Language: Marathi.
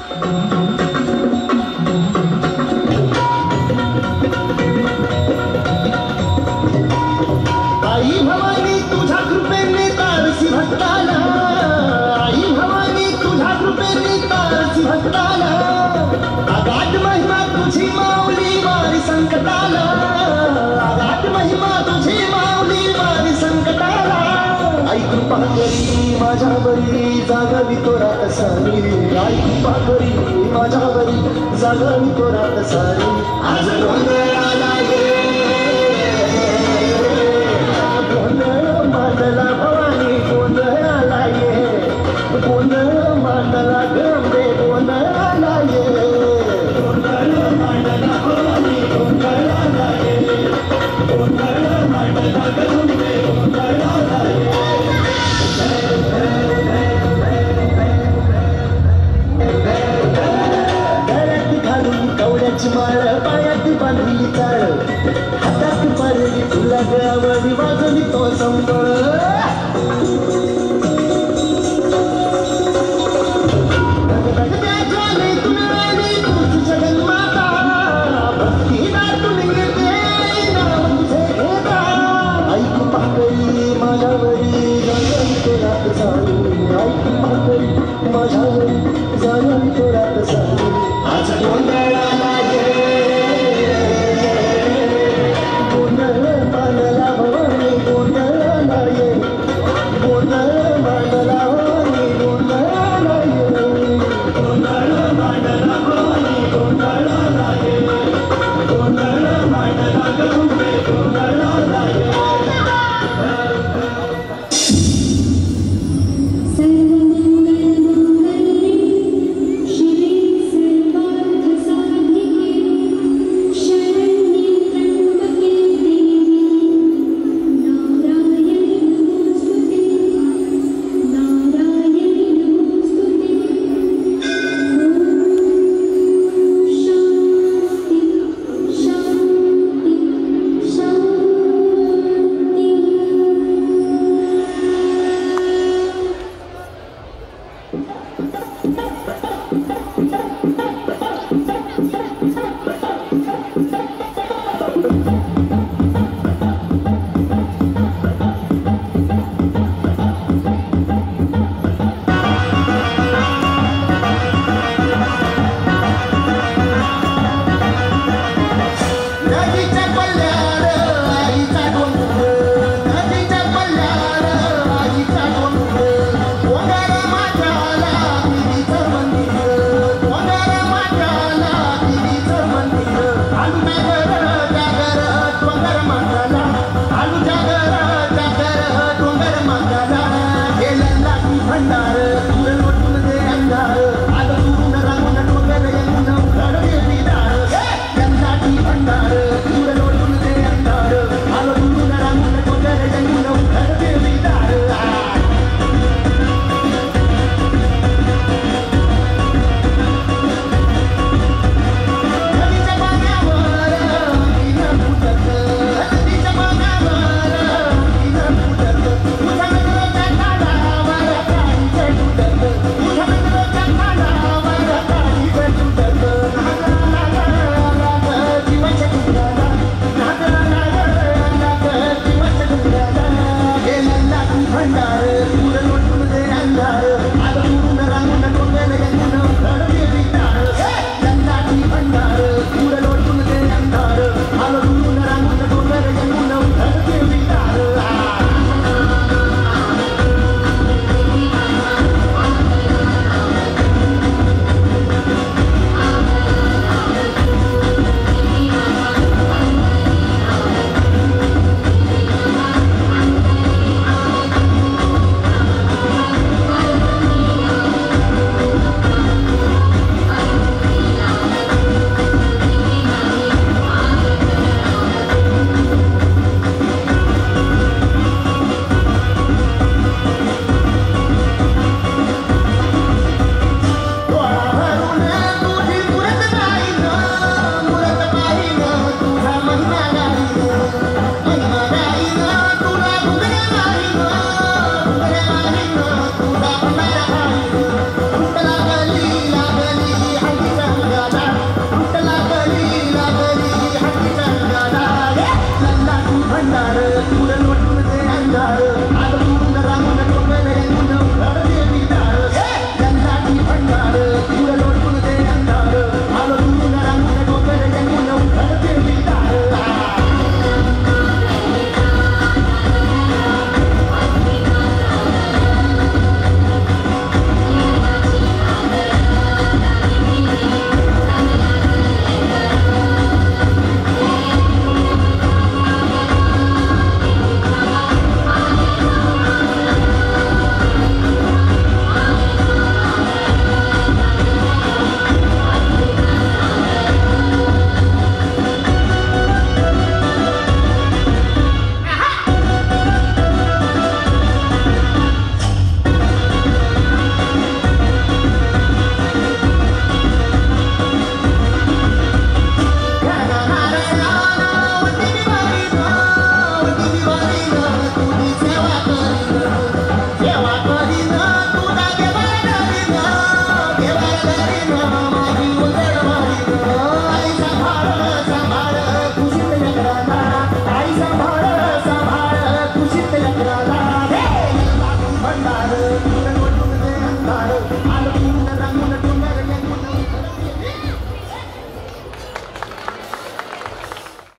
आई भवानी तुझ्या कृपेने तारसी भक्ताला, आई भवानी तुझ्या कृपेने तारसी भक्ताला, अगाध महिमा तुझी माऊली वारी संकटाला, अगाध महिमा तुझी माऊली वारी संकटाला. आई कृपा करी माझ्यावरी जागावी तोरात सारी, आई कृपा करी माझ्यावरी जागावी तोरात सारी. आज गोंधळाला गोंधळ मांडला भवानी गोंधळाला ये, गोंधळ मांडला गंबे गोंधळाला ये, गोंधळ मांडला भवानी गोंधळाला ये, गोंधळ मांडला गंबे गोंधळाला ये. गळ्यात घालून कवड्याची माळ, पायात बांधली चाळ, हातात पारली तुला गळावरी वाजली तो संबळ. त्या ज्वालेतून आली तूच जगन्माता, भक्तीदातून येते नाव तुझे घेता. आई कृपा करी माझ्यावरी जाणवी तोरात सारी, आई कृपा करी माझ्यावरी जाणवी तोरात सारी. आज गोंधळ